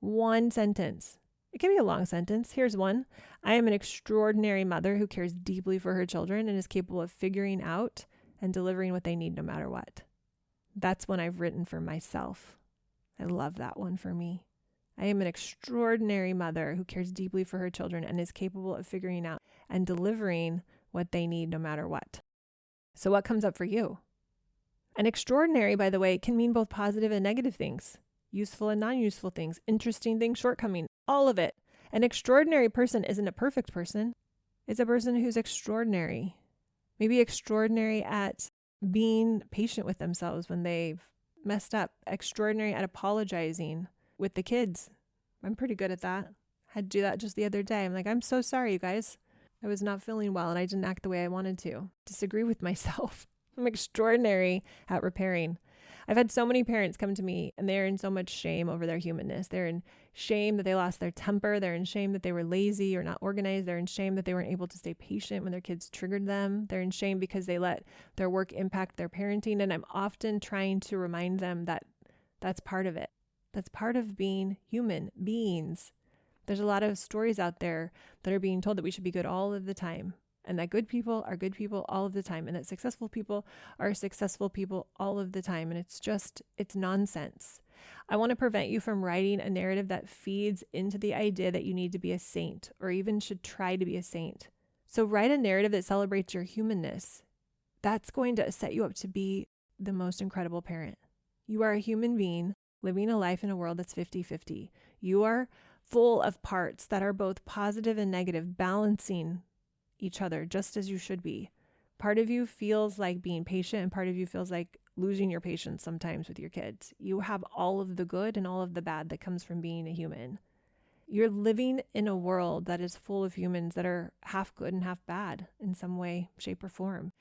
One sentence. It can be a long sentence. Here's one. I am an extraordinary mother who cares deeply for her children and is capable of figuring out and delivering what they need no matter what. That's one I've written for myself. I love that one for me. I am an extraordinary mother who cares deeply for her children and is capable of figuring out and delivering what they need no matter what. So what comes up for you? An extraordinary, by the way, can mean both positive and negative things, useful and non-useful things, interesting things, shortcoming, all of it. An extraordinary person isn't a perfect person. It's a person who's extraordinary. Maybe extraordinary at being patient with themselves when they've messed up, extraordinary at apologizing with the kids. I'm pretty good at that. Had to do that just the other day. I'm like, I'm so sorry, you guys. I was not feeling well and I didn't act the way I wanted to. Disagree with myself. I'm extraordinary at repairing. I've had so many parents come to me and they're in so much shame over their humanness. They're in shame that they lost their temper. They're in shame that they were lazy or not organized. They're in shame that they weren't able to stay patient when their kids triggered them. They're in shame because they let their work impact their parenting. And I'm often trying to remind them that that's part of it. That's part of being human beings. There's a lot of stories out there that are being told that we should be good all of the time, and that good people are good people all of the time, and that successful people are successful people all of the time. And it's nonsense. I want to prevent you from writing a narrative that feeds into the idea that you need to be a saint or even should try to be a saint. So write a narrative that celebrates your humanness. That's going to set you up to be the most incredible parent. You are a human being living a life in a world that's 50-50. You are full of parts that are both positive and negative, balancing each other just as you should be. Part of you feels like being patient, and part of you feels like losing your patience sometimes with your kids. You have all of the good and all of the bad that comes from being a human. You're living in a world that is full of humans that are half good and half bad in some way, shape, or form.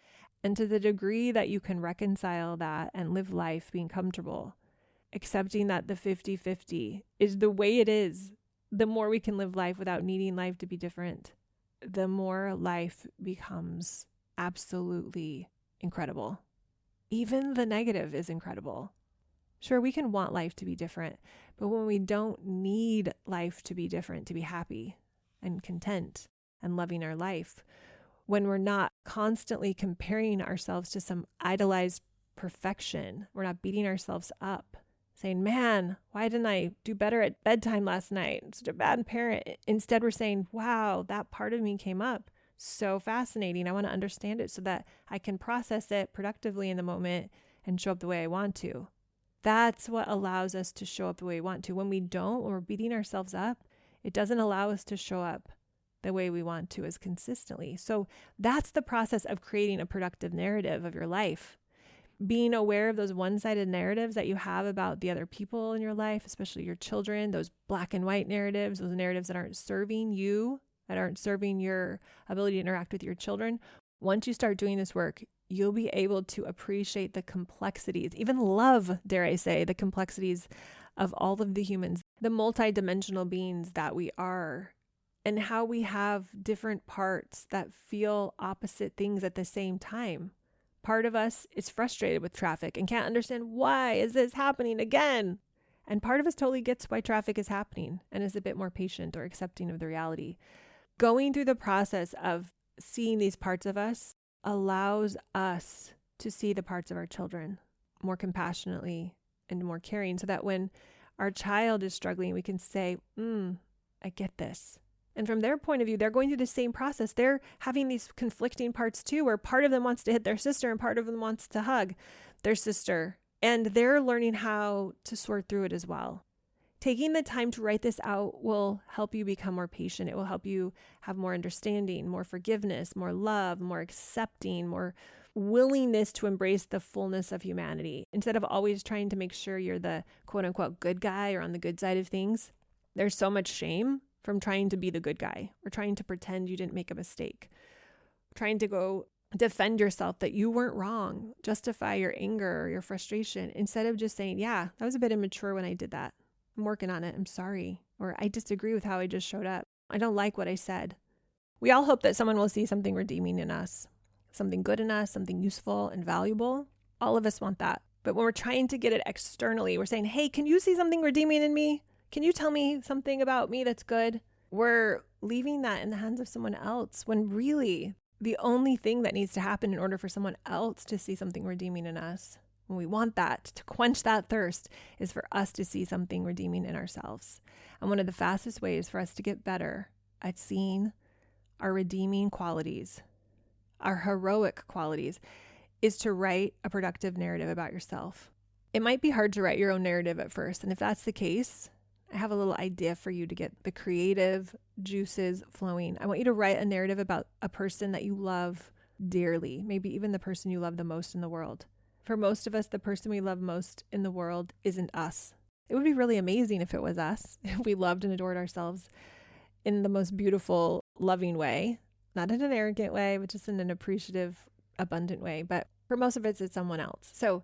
And to the degree that you can reconcile that and live life being comfortable, accepting that the 50-50 is the way it is, the more we can live life without needing life to be different, the more life becomes absolutely incredible. Even the negative is incredible. Sure, we can want life to be different, but when we don't need life to be different to be happy and content and loving our life, when we're not constantly comparing ourselves to some idolized perfection, we're not beating ourselves up, saying, man, why didn't I do better at bedtime last night? I'm such a bad parent. Instead, we're saying, wow, that part of me came up. So fascinating. I want to understand it so that I can process it productively in the moment and show up the way I want to. That's what allows us to show up the way we want to. When we don't, when we're beating ourselves up, it doesn't allow us to show up the way we want to as consistently. So that's the process of creating a productive narrative of your life. Being aware of those one-sided narratives that you have about the other people in your life, especially your children, those black and white narratives, those narratives that aren't serving you, that aren't serving your ability to interact with your children. Once you start doing this work, you'll be able to appreciate the complexities, even love, dare I say, the complexities of all of the humans, the multidimensional beings that we are, and how we have different parts that feel opposite things at the same time. Part of us is frustrated with traffic and can't understand, why is this happening again? And part of us totally gets why traffic is happening and is a bit more patient or accepting of the reality. Going through the process of seeing these parts of us allows us to see the parts of our children more compassionately and more caring, so that when our child is struggling, we can say, I get this. And from their point of view, they're going through the same process. They're having these conflicting parts too, where part of them wants to hit their sister and part of them wants to hug their sister. And they're learning how to sort through it as well. Taking the time to write this out will help you become more patient. It will help you have more understanding, more forgiveness, more love, more accepting, more willingness to embrace the fullness of humanity. Instead of always trying to make sure you're the quote unquote good guy or on the good side of things, there's so much shame from trying to be the good guy or trying to pretend you didn't make a mistake, trying to go defend yourself that you weren't wrong, justify your anger or your frustration, instead of just saying, yeah, that was a bit immature when I did that. I'm working on it. I'm sorry. Or I disagree with how I just showed up. I don't like what I said. We all hope that someone will see something redeeming in us, something good in us, something useful and valuable. All of us want that. But when we're trying to get it externally, we're saying, hey, can you see something redeeming in me? Can you tell me something about me that's good? We're leaving that in the hands of someone else, when really the only thing that needs to happen in order for someone else to see something redeeming in us, when we want that, to quench that thirst, is for us to see something redeeming in ourselves. And one of the fastest ways for us to get better at seeing our redeeming qualities, our heroic qualities, is to write a productive narrative about yourself. It might be hard to write your own narrative at first. And if that's the case, I have a little idea for you to get the creative juices flowing. I want you to write a narrative about a person that you love dearly, maybe even the person you love the most in the world. For most of us, the person we love most in the world isn't us. It would be really amazing if it was us, if we loved and adored ourselves in the most beautiful, loving way, not in an arrogant way, but just in an appreciative, abundant way. But for most of us, it's someone else. So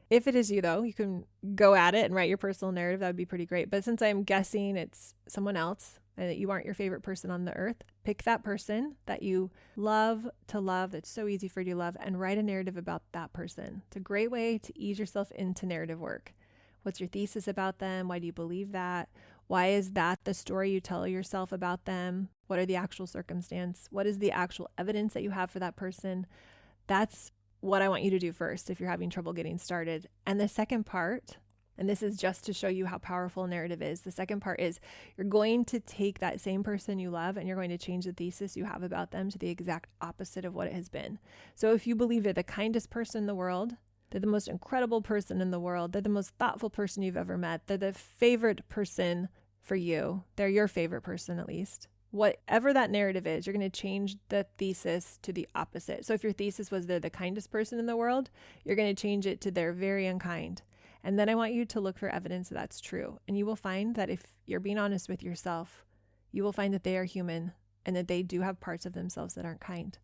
if it is you, though, you can go at it and write your personal narrative. That would be pretty great. But since I'm guessing it's someone else and that you aren't your favorite person on the earth, pick that person that you love to love, that's so easy for you to love, and write a narrative about that person. It's a great way to ease yourself into narrative work. What's your thesis about them? Why do you believe that? Why is that the story you tell yourself about them? What are the actual circumstance? What is the actual evidence that you have for that person? That's what I want you to do first if you're having trouble getting started. And the second part, and this is just to show you how powerful narrative is, the second part is you're going to take that same person you love and you're going to change the thesis you have about them to the exact opposite of what it has been. So if you believe they're the kindest person in the world, they're the most incredible person in the world, they're the most thoughtful person you've ever met, they're the favorite person for you, they're your favorite person at least. Whatever that narrative is, you're going to change the thesis to the opposite. So if your thesis was they're the kindest person in the world, you're going to change it to they're very unkind. And then I want you to look for evidence that that's true. And you will find that if you're being honest with yourself, you will find that they are human and that they do have parts of themselves that aren't kind.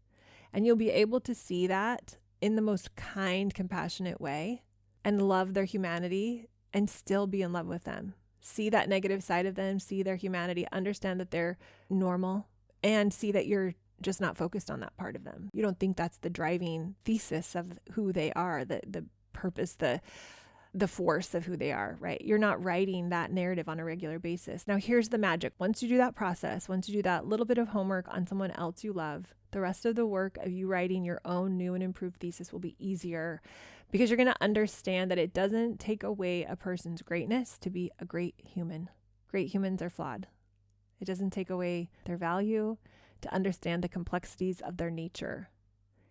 And you'll be able to see that in the most kind, compassionate way and love their humanity and still be in love with them. See that negative side of them, see their humanity, understand that they're normal, and see that you're just not focused on that part of them. You don't think that's the driving thesis of who they are, the purpose, the force of who they are, right? You're not writing that narrative on a regular basis. Now, here's the magic. Once you do that process, once you do that little bit of homework on someone else you love, the rest of the work of you writing your own new and improved thesis will be easier because you're going to understand that it doesn't take away a person's greatness to be a great human. Great humans are flawed. It doesn't take away their value to understand the complexities of their nature.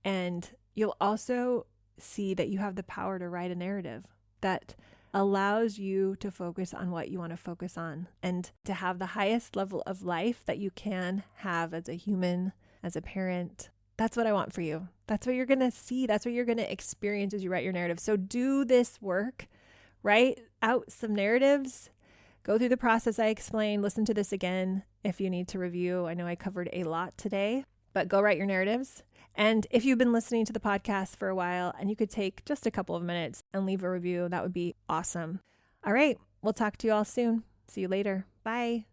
And you'll also see that you have the power to write a narrative that allows you to focus on what you want to focus on and to have the highest level of life that you can have as a human, as a parent. That's what I want for you. That's what you're going to see. That's what you're going to experience as you write your narrative. So do this work, write out some narratives, go through the process I explained, listen to this again if you need to review. I know I covered a lot today, but go write your narratives. And if you've been listening to the podcast for a while and you could take just a couple of minutes and leave a review, that would be awesome. All right, we'll talk to you all soon. See you later. Bye.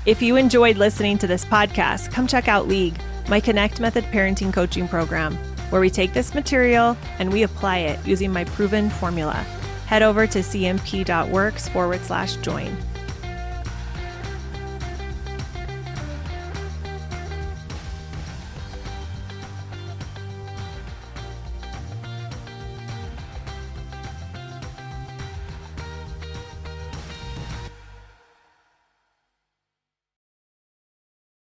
If you enjoyed listening to this podcast, come check out League, my Connect Method parenting coaching program, where we take this material and we apply it using my proven formula. Head over to cmp.works/join.